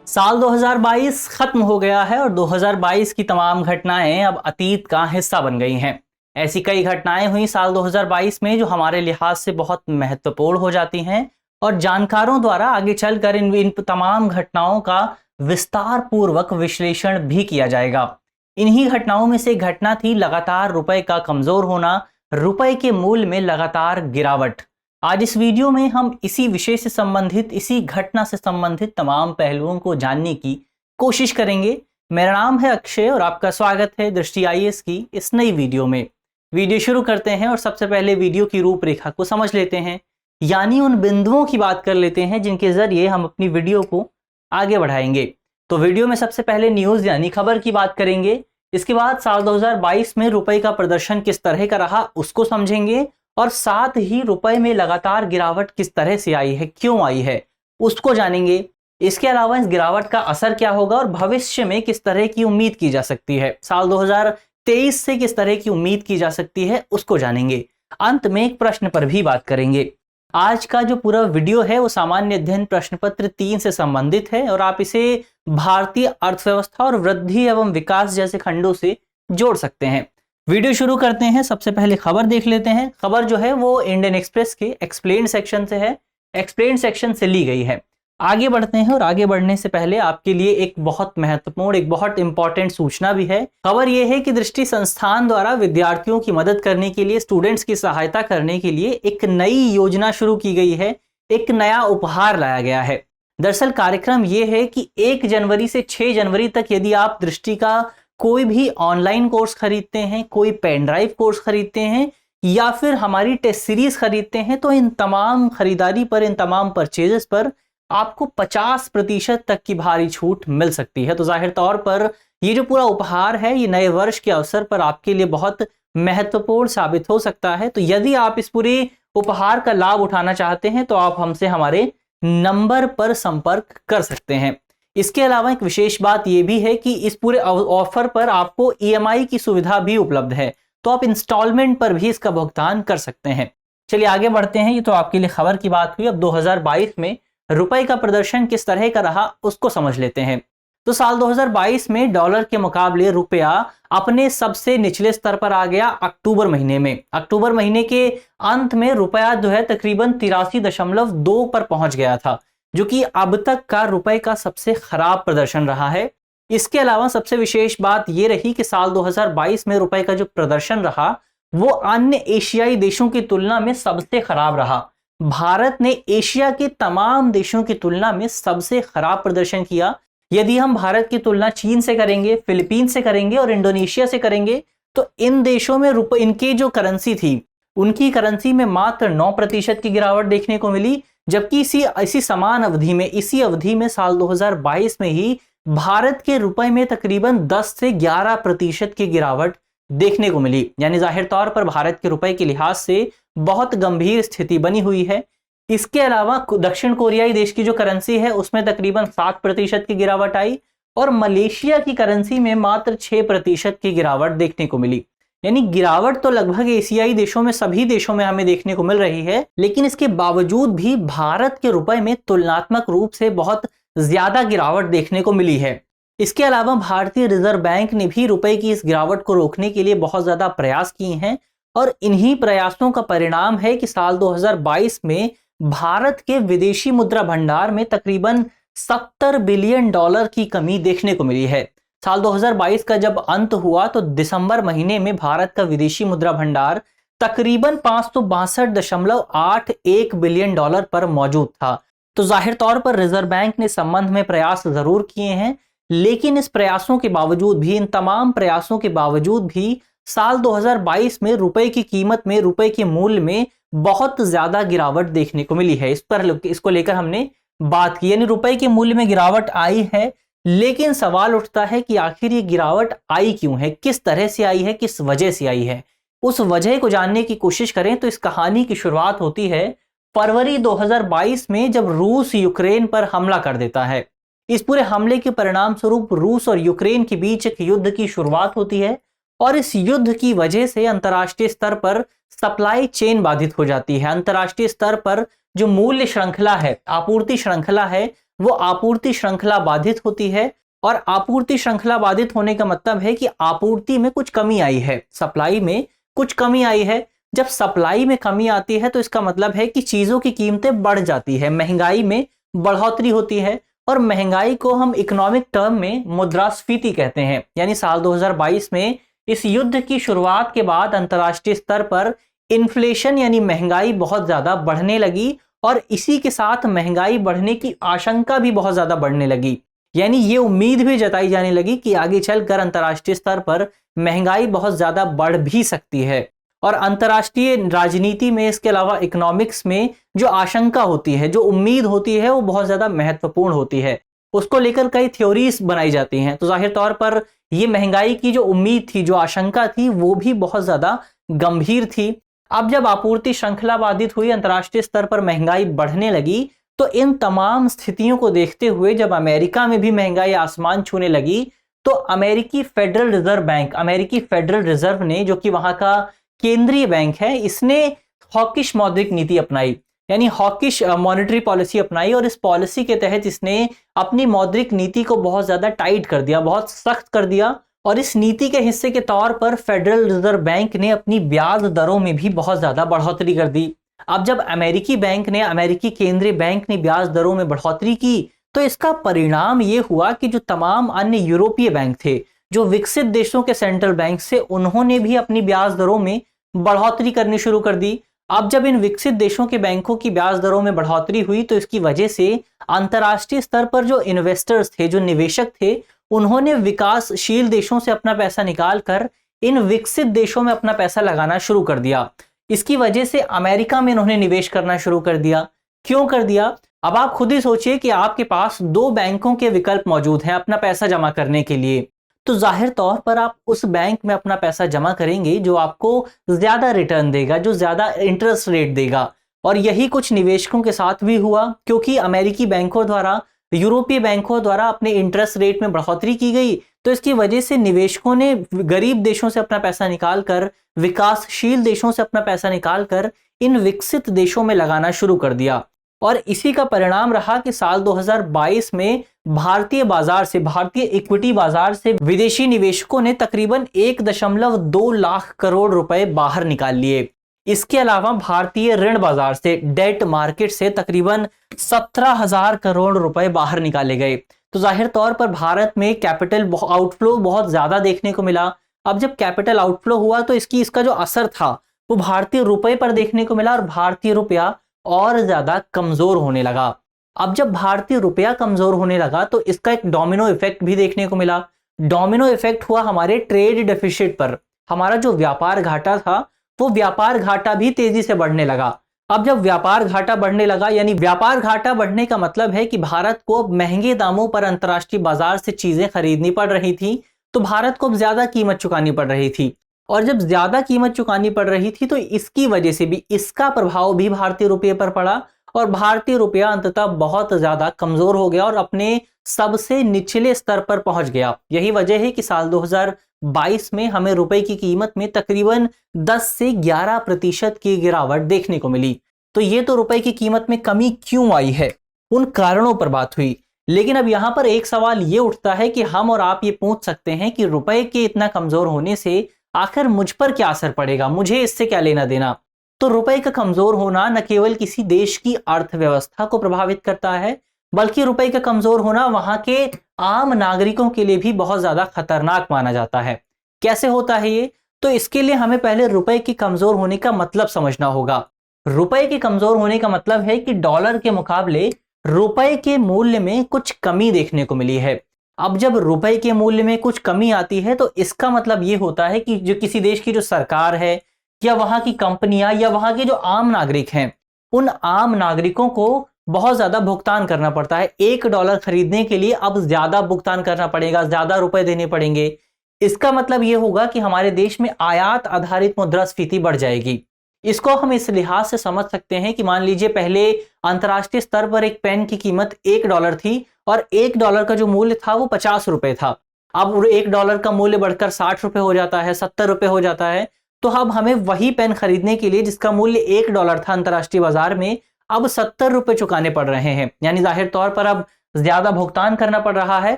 साल 2022 खत्म हो गया है और 2022 की तमाम घटनाएं अब अतीत का हिस्सा बन गई हैं। ऐसी कई घटनाएं हुई साल 2022 में जो हमारे लिहाज से बहुत महत्वपूर्ण हो जाती हैं और जानकारों द्वारा आगे चलकर इन तमाम घटनाओं का विस्तार पूर्वक विश्लेषण भी किया जाएगा। इन्हीं घटनाओं में से एक घटना थी लगातार रुपए का कमजोर होना, रुपए के मूल्य में लगातार गिरावट। आज इस वीडियो में हम इसी विषय से संबंधित, इसी घटना से संबंधित तमाम पहलुओं को जानने की कोशिश करेंगे। मेरा नाम है अक्षय और आपका स्वागत है दृष्टि आईएएस की इस नई वीडियो में। वीडियो शुरू करते हैं और सबसे पहले वीडियो की रूपरेखा को समझ लेते हैं, यानी उन बिंदुओं की बात कर लेते हैं जिनके जरिए हम अपनी वीडियो को आगे बढ़ाएंगे। तो वीडियो में सबसे पहले न्यूज यानी खबर की बात करेंगे। इसके बाद साल 2022 में रुपए का प्रदर्शन किस तरह का रहा उसको समझेंगे और साथ ही रुपए में लगातार गिरावट किस तरह से आई है, क्यों आई है, उसको जानेंगे। इसके अलावा इस गिरावट का असर क्या होगा और भविष्य में किस तरह की उम्मीद की जा सकती है, साल 2023 से किस तरह की उम्मीद की जा सकती है उसको जानेंगे। अंत में एक प्रश्न पर भी बात करेंगे। आज का जो पूरा वीडियो है वो सामान्य अध्ययन प्रश्न पत्र 3 से संबंधित है और आप इसे भारतीय अर्थव्यवस्था और वृद्धि एवं विकास जैसे खंडों से जोड़ सकते हैं। वीडियो शुरू करते हैं। सबसे पहले खबर देख लेते हैं। खबर जो है वो इंडियन एक्सप्रेस के एक्सप्लेन सेक्शन से है, एक्सप्लेन सेक्शन से ली गई है। आगे बढ़ते हैं और आगे बढ़ने से पहले आपके लिए एक बहुत महत्वपूर्ण, एक बहुत इंपॉर्टेंट सूचना भी है। खबर यह है कि दृष्टि संस्थान द्वारा विद्यार्थियों की मदद करने के लिए, स्टूडेंट्स की सहायता करने के लिए एक नई योजना शुरू की गई है, एक नया उपहार लाया गया है। दरअसल कार्यक्रम यह है कि 1 जनवरी से 6 जनवरी तक यदि आप दृष्टि का कोई भी ऑनलाइन कोर्स खरीदते हैं, कोई पेन ड्राइव कोर्स खरीदते हैं या फिर हमारी टेस्ट सीरीज खरीदते हैं, तो इन तमाम खरीदारी पर, इन तमाम परचेजेस पर आपको 50% तक की भारी छूट मिल सकती है। तो जाहिर तौर पर ये जो पूरा उपहार है ये नए वर्ष के अवसर पर आपके लिए बहुत महत्वपूर्ण साबित हो सकता है। तो यदि आप इस पूरे उपहार का लाभ उठाना चाहते हैं तो आप हमसे हमारे नंबर पर संपर्क कर सकते हैं। इसके अलावा एक विशेष बात यह भी है कि इस पूरे ऑफर पर आपको ईएमआई की सुविधा भी उपलब्ध है, तो आप इंस्टॉलमेंट पर भी इसका भुगतान कर सकते हैं। चलिए आगे बढ़ते हैं। ये तो आपके लिए खबर की बात हुई। अब 2022 में रुपए का प्रदर्शन किस तरह का रहा उसको समझ लेते हैं। तो साल 2022 में डॉलर के मुकाबले रुपया अपने सबसे निचले स्तर पर आ गया अक्टूबर महीने में। अक्टूबर महीने के अंत में रुपया जो है तकरीबन 83.2 पर पहुंच गया था, जो कि अब तक का रुपए का सबसे खराब प्रदर्शन रहा है। इसके अलावा सबसे विशेष बात यह रही कि साल 2022 में रुपए का जो प्रदर्शन रहा वो अन्य एशियाई देशों की तुलना में सबसे खराब रहा। भारत ने एशिया के तमाम देशों की तुलना में सबसे खराब प्रदर्शन किया। यदि हम भारत की तुलना चीन से करेंगे, फिलीपींस से करेंगे और इंडोनेशिया से करेंगे तो इन देशों में इनकी जो करेंसी थी उनकी करेंसी में मात्र 9% की गिरावट देखने को मिली, जबकि इसी समान अवधि में, इसी अवधि में साल 2022 में ही भारत के रुपए में तकरीबन 10 से 11% की गिरावट देखने को मिली। यानी जाहिर तौर पर भारत के रुपए के लिहाज से बहुत गंभीर स्थिति बनी हुई है। इसके अलावा दक्षिण कोरियाई देश की जो करेंसी है उसमें तकरीबन 7% की गिरावट आई और मलेशिया की करेंसी में मात्र 6% की गिरावट देखने को मिली। यानी गिरावट तो लगभग एशियाई देशों में, सभी देशों में हमें देखने को मिल रही है, लेकिन इसके बावजूद भी भारत के रुपए में तुलनात्मक रूप से बहुत ज्यादा गिरावट देखने को मिली है। इसके अलावा भारतीय रिजर्व बैंक ने भी रुपए की इस गिरावट को रोकने के लिए बहुत ज्यादा प्रयास किए हैं और इन्हीं प्रयासों का परिणाम है कि साल 2022 में भारत के विदेशी मुद्रा भंडार में तकरीबन $70 बिलियन की कमी देखने को मिली है। साल 2022 का जब अंत हुआ तो दिसंबर महीने में भारत का विदेशी मुद्रा भंडार तकरीबन $562.81 बिलियन पर मौजूद था। तो जाहिर तौर पर रिजर्व बैंक ने संबंध में प्रयास जरूर किए हैं, लेकिन इस प्रयासों के बावजूद भी, इन तमाम प्रयासों के बावजूद भी साल 2022 में रुपए की कीमत में, रुपए के मूल्य में बहुत ज्यादा गिरावट देखने को मिली है। इसको लेकर हमने बात की, यानी रुपए के मूल्य में गिरावट आई है, लेकिन सवाल उठता है कि आखिर ये गिरावट आई क्यों है, किस तरह से आई है, किस वजह से आई है। उस वजह को जानने की कोशिश करें तो इस कहानी की शुरुआत होती है फरवरी 2022 में, जब रूस यूक्रेन पर हमला कर देता है। इस पूरे हमले के परिणाम स्वरूप रूस और यूक्रेन के बीच एक युद्ध की शुरुआत होती है और इस युद्ध की वजह से अंतर्राष्ट्रीय स्तर पर सप्लाई चेन बाधित हो जाती है। अंतर्राष्ट्रीय स्तर पर जो मूल्य श्रृंखला है, आपूर्ति श्रृंखला है, वो आपूर्ति श्रृंखला बाधित होती है। और आपूर्ति श्रृंखला बाधित होने का मतलब है कि आपूर्ति में कुछ कमी आई है, सप्लाई में कुछ कमी आई है। जब सप्लाई में कमी आती है तो इसका मतलब है कि चीजों की कीमतें बढ़ जाती है, महंगाई में बढ़ोतरी होती है। और महंगाई को हम इकोनॉमिक टर्म में मुद्रास्फीति कहते हैं। यानी साल 2022 में इस युद्ध की शुरुआत के बाद अंतर्राष्ट्रीय स्तर पर इन्फ्लेशन यानी महंगाई बहुत ज्यादा बढ़ने लगी, और इसी के साथ महंगाई बढ़ने की आशंका भी बहुत ज्यादा बढ़ने लगी। यानी ये उम्मीद भी जताई जाने लगी कि आगे चलकर अंतर्राष्ट्रीय स्तर पर महंगाई बहुत ज्यादा बढ़ भी सकती है। और अंतर्राष्ट्रीय राजनीति में, इसके अलावा इकोनॉमिक्स में जो आशंका होती है, जो उम्मीद होती है, वो बहुत ज्यादा महत्वपूर्ण होती है। उसको लेकर कई थ्योरीज बनाई जाती हैं। तो जाहिर तौर पर ये महंगाई की जो उम्मीद थी, जो आशंका थी, वो भी बहुत ज्यादा गंभीर थी। अब जब आपूर्ति श्रृंखला बाधित हुई, अंतर्राष्ट्रीय स्तर पर महंगाई बढ़ने लगी, तो इन तमाम स्थितियों को देखते हुए जब अमेरिका में भी महंगाई आसमान छूने लगी, तो अमेरिकी फेडरल रिजर्व बैंक, अमेरिकी फेडरल रिजर्व ने, जो कि वहां का केंद्रीय बैंक है, इसने हॉकिश मौद्रिक नीति अपनाई, यानी हॉकिश मॉनेटरी पॉलिसी अपनाई। और इस पॉलिसी के तहत इसने अपनी मौद्रिक नीति को बहुत ज्यादा टाइट कर दिया, बहुत सख्त कर दिया। और इस नीति के हिस्से के तौर पर फेडरल रिजर्व बैंक ने अपनी ब्याज दरों में भी बहुत ज्यादा बढ़ोतरी कर दी। अब जब अमेरिकी बैंक ने, अमेरिकी केंद्रीय बैंक ने ब्याज दरों में बढ़ोतरी की, तो इसका परिणाम यह हुआ कि जो तमाम अन्य यूरोपीय बैंक थे, जो विकसित देशों के सेंट्रल बैंक से, उन्होंने भी अपनी ब्याज दरों में बढ़ोतरी करनी शुरू कर दी। अब जब इन विकसित देशों के बैंकों की ब्याज दरों में बढ़ोतरी हुई, तो इसकी वजह से अंतर्राष्ट्रीय स्तर पर जो इन्वेस्टर्स थे, जो निवेशक थे, उन्होंने विकासशील देशों से अपना पैसा निकाल कर इन विकसित देशों में अपना पैसा लगाना शुरू कर दिया। इसकी वजह से अमेरिका में इन्होंने निवेश करना शुरू कर दिया। क्यों कर दिया? अब आप खुद ही सोचिए कि आपके पास दो बैंकों के विकल्प मौजूद हैं अपना पैसा जमा करने के लिए। तो जाहिर तौर पर आप उस बैंक में अपना पैसा जमा करेंगे जो आपको ज्यादा रिटर्न देगा, जो ज्यादा इंटरेस्ट रेट देगा। और यही कुछ निवेशकों के साथ भी हुआ, क्योंकि अमेरिकी बैंकों द्वारा, यूरोपीय बैंकों द्वारा अपने इंटरेस्ट रेट में बढ़ोतरी की गई। तो इसकी वजह से निवेशकों ने गरीब देशों से अपना पैसा निकालकर, विकासशील देशों से अपना पैसा निकालकर इन विकसित देशों में लगाना शुरू कर दिया। और इसी का परिणाम रहा कि साल 2022 में भारतीय बाजार से, भारतीय इक्विटी बाजार से विदेशी निवेशकों ने तकरीबन 1.2 लाख करोड़ रुपए बाहर निकाल लिए। इसके अलावा भारतीय ऋण बाजार से, डेट मार्केट से तकरीबन 17,000 करोड़ रुपए बाहर निकाले गए। तो जाहिर तौर पर भारत में कैपिटल आउटफ्लो बहुत ज्यादा देखने को मिला। अब जब कैपिटल आउटफ्लो हुआ तो इसका जो असर था वो भारतीय रुपए पर देखने को मिला, और भारतीय रुपया और ज्यादा कमजोर होने लगा। अब जब भारतीय रुपया कमजोर होने लगा तो इसका एक डोमिनो इफेक्ट भी देखने को मिला। डोमिनो इफेक्ट हुआ हमारे ट्रेड डेफिसिट पर। हमारा जो व्यापार घाटा था, वो व्यापार घाटा भी तेजी से बढ़ने लगा। अब जब व्यापार घाटा बढ़ने लगा, यानी व्यापार घाटा बढ़ने का मतलब है कि भारत को महंगे दामों पर अंतर्राष्ट्रीय बाजार से चीजें खरीदनी पड़ रही थी, तो भारत को ज्यादा कीमत चुकानी पड़ रही थी। और जब ज्यादा कीमत चुकानी पड़ रही थी तो इसकी वजह से भी, इसका प्रभाव भी भारतीय रुपये पर पड़ा, और भारतीय रुपया अंततः बहुत ज्यादा कमजोर हो गया और अपने सबसे निचले स्तर पर पहुंच गया। यही वजह है कि साल 2022 में हमें रुपए की कीमत में तकरीबन 10 से 11% की गिरावट देखने को मिली। तो ये तो रुपए की कीमत में कमी क्यों आई है, उन कारणों पर बात हुई। लेकिन अब यहां पर एक सवाल ये उठता है कि हम और आप ये पूछ सकते हैं कि रुपए के इतना कमजोर होने से आखिर मुझ पर क्या असर पड़ेगा, मुझे इससे क्या लेना देना। तो रुपए का कमजोर होना न केवल किसी देश की अर्थव्यवस्था को प्रभावित करता है, बल्कि रुपए का कमजोर होना वहां के आम नागरिकों के लिए भी बहुत ज्यादा खतरनाक माना जाता है। कैसे होता है ये? तो इसके लिए हमें पहले रुपए के कमजोर होने का मतलब समझना होगा। रुपए के कमजोर होने का मतलब है कि डॉलर के मुकाबले रुपए के मूल्य में कुछ कमी देखने को मिली है। अब जब रुपए के मूल्य में कुछ कमी आती है तो इसका मतलब ये होता है कि जो किसी देश की जो सरकार है, या वहां की कंपनियां, या वहां के जो आम नागरिक हैं, उन आम नागरिकों को बहुत ज्यादा भुगतान करना पड़ता है। $1 खरीदने के लिए अब ज्यादा भुगतान करना पड़ेगा, ज्यादा रुपए देने पड़ेंगे। इसका मतलब यह होगा कि हमारे देश में आयात आधारित मुद्रास्फीति बढ़ जाएगी। इसको हम इस लिहाज से समझ सकते हैं कि मान लीजिए पहले अंतर्राष्ट्रीय स्तर पर एक पेन की कीमत $1 थी, और $1 का जो मूल्य था वो 50 रुपए था। अब $1 का मूल्य बढ़कर 60 रुपए हो जाता है, 70 रुपए हो जाता है। तो अब हमें वही पेन खरीदने के लिए जिसका मूल्य $1 था अंतर्राष्ट्रीय बाजार में, अब 70 रुपए चुकाने पड़ रहे हैं। यानी जाहिर तौर पर अब ज्यादा भुगतान करना पड़ रहा है।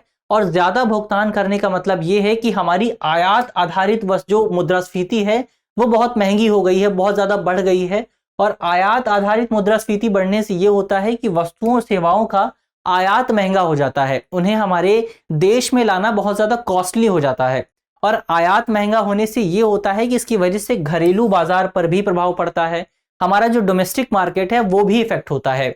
और ज्यादा भुगतान करने का मतलब ये है कि हमारी आयात आधारित जो मुद्रास्फीति है वो बहुत महंगी हो गई है, बहुत ज्यादा बढ़ गई है। और आयात आधारित मुद्रास्फीति बढ़ने से ये होता है कि वस्तुओं और सेवाओं का आयात महंगा हो जाता है, उन्हें हमारे देश में लाना बहुत ज्यादा कॉस्टली हो जाता है। और आयात महंगा होने से ये होता है कि इसकी वजह से घरेलू बाजार पर भी प्रभाव पड़ता है, हमारा जो डोमेस्टिक मार्केट है वो भी इफेक्ट होता है।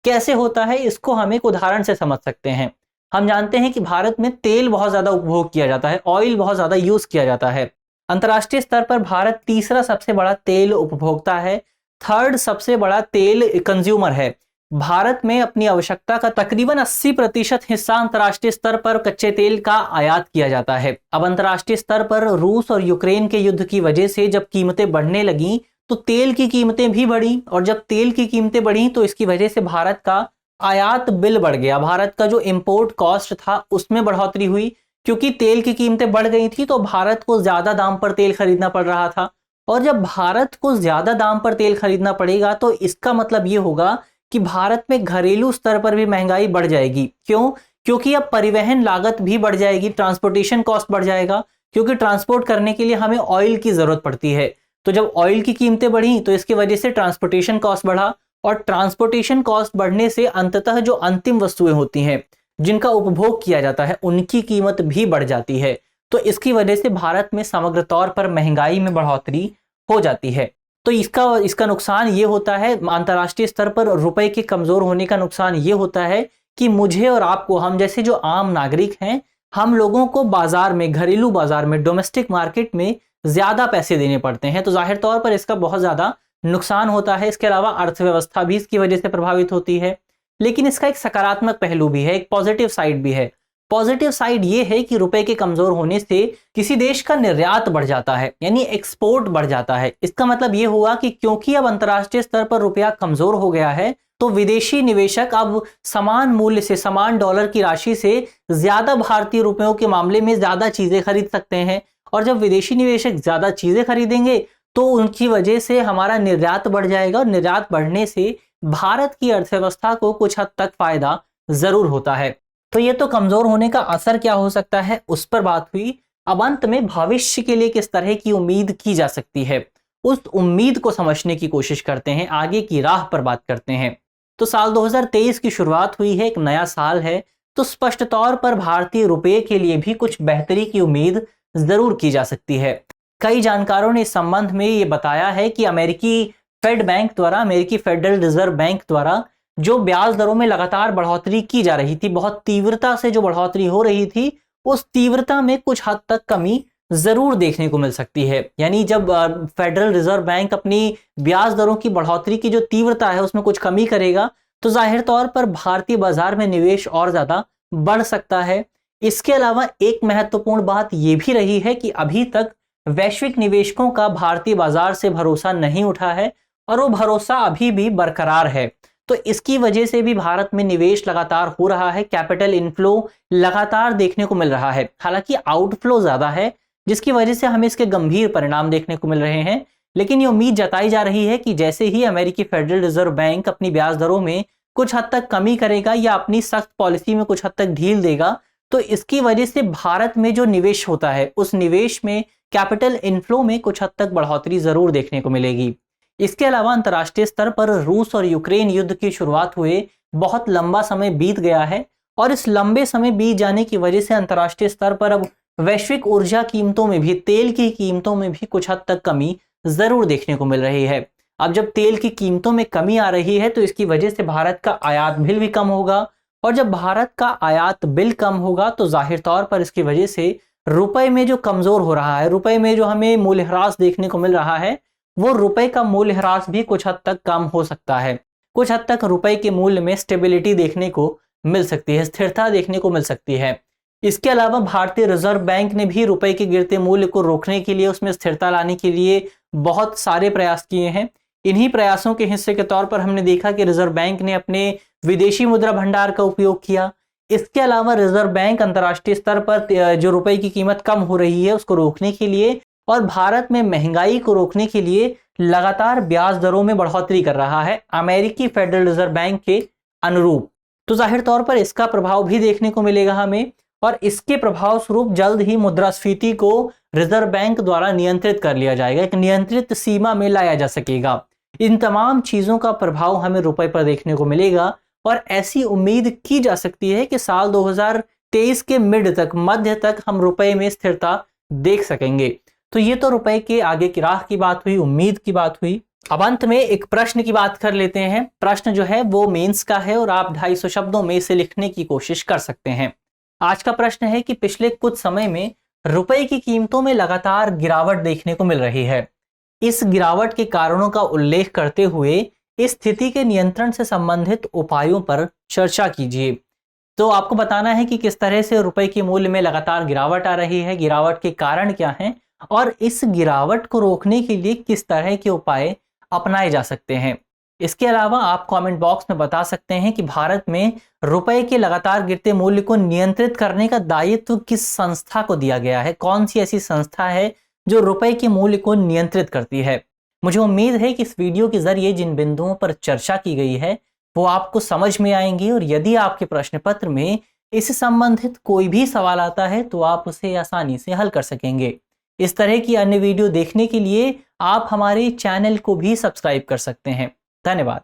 कैसे होता है इसको हम एक उदाहरण से समझ सकते हैं। हम जानते हैं कि भारत में तेल बहुत ज्यादा उपभोग किया जाता है, ऑयल बहुत ज्यादा यूज किया जाता है। अंतर्राष्ट्रीय स्तर पर भारत तीसरा सबसे बड़ा तेल उपभोक्ता है, थर्ड सबसे बड़ा तेल कंज्यूमर है। भारत में अपनी आवश्यकता का तकरीबन 80% हिस्सा अंतर्राष्ट्रीय स्तर पर कच्चे तेल का आयात किया जाता है। अब अंतर्राष्ट्रीय स्तर पर रूस और यूक्रेन के युद्ध की वजह से जब कीमतें बढ़ने लगी तो तेल की कीमतें भी बढ़ी, और जब तेल की कीमतें बढ़ी तो इसकी वजह से भारत का आयात बिल बढ़ गया, भारत का जो इंपोर्ट कॉस्ट था उसमें बढ़ोतरी हुई। क्योंकि तेल की कीमतें बढ़ गई थी तो भारत को ज्यादा दाम पर तेल खरीदना पड़ रहा था। और जब भारत को ज्यादा दाम पर तेल खरीदना पड़ेगा तो इसका मतलब ये होगा कि भारत में घरेलू स्तर पर भी महंगाई बढ़ जाएगी। क्यों? क्योंकि अब परिवहन लागत भी बढ़ जाएगी, ट्रांसपोर्टेशन कॉस्ट बढ़ जाएगा, क्योंकि ट्रांसपोर्ट करने के लिए हमें ऑयल की जरूरत पड़ती है। तो जब ऑयल की कीमतें बढ़ी तो इसकी वजह से ट्रांसपोर्टेशन कॉस्ट बढ़ा, और ट्रांसपोर्टेशन कॉस्ट बढ़ने से अंततः जो अंतिम वस्तुएं होती हैं जिनका उपभोग किया जाता है उनकी कीमत भी बढ़ जाती है। तो इसकी वजह से भारत में समग्र तौर पर महंगाई में बढ़ोतरी हो जाती है। तो इसका नुकसान ये होता है, अंतर्राष्ट्रीय स्तर पर रुपए के कमजोर होने का नुकसान ये होता है कि मुझे और आपको, हम जैसे जो आम नागरिक हैं, हम लोगों को बाजार में, घरेलू बाजार में, डोमेस्टिक मार्केट में ज्यादा पैसे देने पड़ते हैं। तो जाहिर तौर पर इसका बहुत ज्यादा नुकसान होता है। इसके अलावा अर्थव्यवस्था भी इसकी वजह से प्रभावित होती है। लेकिन इसका एक सकारात्मक पहलू भी है, एक पॉजिटिव साइड भी है। पॉजिटिव साइड ये है कि रुपए के कमजोर होने से किसी देश का निर्यात बढ़ जाता है, यानी एक्सपोर्ट बढ़ जाता है। इसका मतलब ये हुआ कि क्योंकि अब अंतर्राष्ट्रीय स्तर पर रुपया कमजोर हो गया है तो विदेशी निवेशक अब समान मूल्य से, समान डॉलर की राशि से ज्यादा भारतीय रुपयों के मामले में ज्यादा चीजें खरीद सकते हैं। और जब विदेशी निवेशक ज्यादा चीजें खरीदेंगे तो उनकी वजह से हमारा निर्यात बढ़ जाएगा, और निर्यात बढ़ने से भारत की अर्थव्यवस्था को कुछ हद तक फायदा जरूर होता है। तो ये तो कमजोर होने का असर क्या हो सकता है उस पर बात हुई। अब अंत में भविष्य के लिए किस तरह की उम्मीद की जा सकती है, उस उम्मीद को समझने की कोशिश करते हैं, आगे की राह पर बात करते हैं। तो साल 2023 की शुरुआत हुई है, एक नया साल है, तो स्पष्ट तौर पर भारतीय रुपये के लिए भी कुछ बेहतरी की उम्मीद जरूर की जा सकती है। कई जानकारों ने इस संबंध में ये बताया है कि अमेरिकी फेडरल रिजर्व बैंक द्वारा जो ब्याज दरों में लगातार बढ़ोतरी की जा रही थी, बहुत तीव्रता से जो बढ़ोतरी हो रही थी, उस तीव्रता में कुछ हद तक कमी जरूर देखने को मिल सकती है। यानी जब फेडरल रिजर्व बैंक अपनी ब्याज दरों की बढ़ोतरी की जो तीव्रता है उसमें कुछ कमी करेगा तो जाहिर तौर पर भारतीय बाजार में निवेश और ज्यादा बढ़ सकता है। इसके अलावा एक महत्वपूर्ण बात यह भी रही है कि अभी तक वैश्विक निवेशकों का भारतीय बाजार से भरोसा नहीं उठा है, और वो भरोसा अभी भी बरकरार है। तो इसकी वजह से भी भारत में निवेश लगातार हो रहा है, कैपिटल इनफ्लो लगातार देखने को मिल रहा है। हालांकि आउटफ्लो ज्यादा है जिसकी वजह से हमें इसके गंभीर परिणाम देखने को मिल रहे हैं। लेकिन ये उम्मीद जताई जा रही है कि जैसे ही अमेरिकी फेडरल रिजर्व बैंक अपनी ब्याज दरों में कुछ हद तक कमी करेगा या अपनी सख्त पॉलिसी में कुछ हद तक ढील देगा तो इसकी वजह से भारत में जो निवेश होता है उस निवेश में, कैपिटल इनफ्लो में कुछ हद तक बढ़ोतरी जरूर देखने को मिलेगी। इसके अलावा अंतर्राष्ट्रीय स्तर पर रूस और यूक्रेन युद्ध की शुरुआत हुए बहुत लंबा समय बीत गया है, और इस लंबे समय बीत जाने की वजह से अंतर्राष्ट्रीय स्तर पर अब वैश्विक ऊर्जा कीमतों में भी, तेल की कीमतों में भी कुछ हद तक कमी जरूर देखने को मिल रही है। अब जब तेल की कीमतों में कमी आ रही है तो इसकी वजह से भारत का आयात बिल भी कम होगा, और जब भारत का आयात बिल कम होगा तो जाहिर तौर पर इसकी वजह से रुपए में जो कमजोर हो रहा है, रुपए में जो हमें मूल्यह्रास देखने को मिल रहा है, वो रुपए का मूल्यह्रास भी कुछ हद तक कम हो सकता है। कुछ हद तक रुपए के मूल्य में स्टेबिलिटी देखने को मिल सकती है, स्थिरता देखने को मिल सकती है। इसके अलावा भारतीय रिजर्व बैंक ने भी रुपए के गिरते मूल्य को रोकने के लिए, उसमें स्थिरता लाने के लिए बहुत सारे प्रयास किए हैं। इन्हीं प्रयासों के हिस्से के तौर पर हमने देखा कि रिजर्व बैंक ने अपने विदेशी मुद्रा भंडार का उपयोग किया। इसके अलावा रिजर्व बैंक अंतर्राष्ट्रीय स्तर पर जो रुपए की कीमत कम हो रही है उसको रोकने के लिए और भारत में महंगाई को रोकने के लिए लगातार ब्याज दरों में बढ़ोतरी कर रहा है, अमेरिकी फेडरल रिजर्व बैंक के अनुरूप। तो जाहिर तौर पर इसका प्रभाव भी देखने को मिलेगा हमें, और इसके प्रभाव स्वरूप जल्द ही मुद्रास्फीति को रिजर्व बैंक द्वारा नियंत्रित कर लिया जाएगा, एक नियंत्रित सीमा में लाया जा सकेगा। इन तमाम चीजों का प्रभाव हमें रुपए पर देखने को मिलेगा, और ऐसी उम्मीद की जा सकती है कि साल 2023 के मध्य तक हम रुपए में स्थिरता देख सकेंगे। तो ये तो रुपए के आगे की राह की बात हुई, उम्मीद की बात हुई। अब अंत में एक प्रश्न की बात कर लेते हैं। प्रश्न जो है वो मेंस का है और आप 250 शब्दों में इसे लिखने की कोशिश कर सकते हैं। आज का प्रश्न है कि पिछले कुछ समय में रुपए की कीमतों में लगातार गिरावट देखने को मिल रही है। इस गिरावट के कारणों का उल्लेख करते हुए इस स्थिति के नियंत्रण से संबंधित उपायों पर चर्चा कीजिए। तो आपको बताना है कि किस तरह से रुपए के मूल्य में लगातार गिरावट आ रही है, गिरावट के कारण क्या हैं, और इस गिरावट को रोकने के लिए किस तरह के उपाय अपनाए जा सकते हैं। इसके अलावा आप कमेंट बॉक्स में बता सकते हैं कि भारत में रुपए के लगातार गिरते मूल्य को नियंत्रित करने का दायित्व किस संस्था को दिया गया है, कौन सी ऐसी संस्था है जो रुपए के मूल्य को नियंत्रित करती है। मुझे उम्मीद है कि इस वीडियो के जरिए जिन बिंदुओं पर चर्चा की गई है वो आपको समझ में आएंगी, और यदि आपके प्रश्न पत्र में इससे संबंधित कोई भी सवाल आता है तो आप उसे आसानी से हल कर सकेंगे। इस तरह की अन्य वीडियो देखने के लिए आप हमारे चैनल को भी सब्सक्राइब कर सकते हैं। धन्यवाद।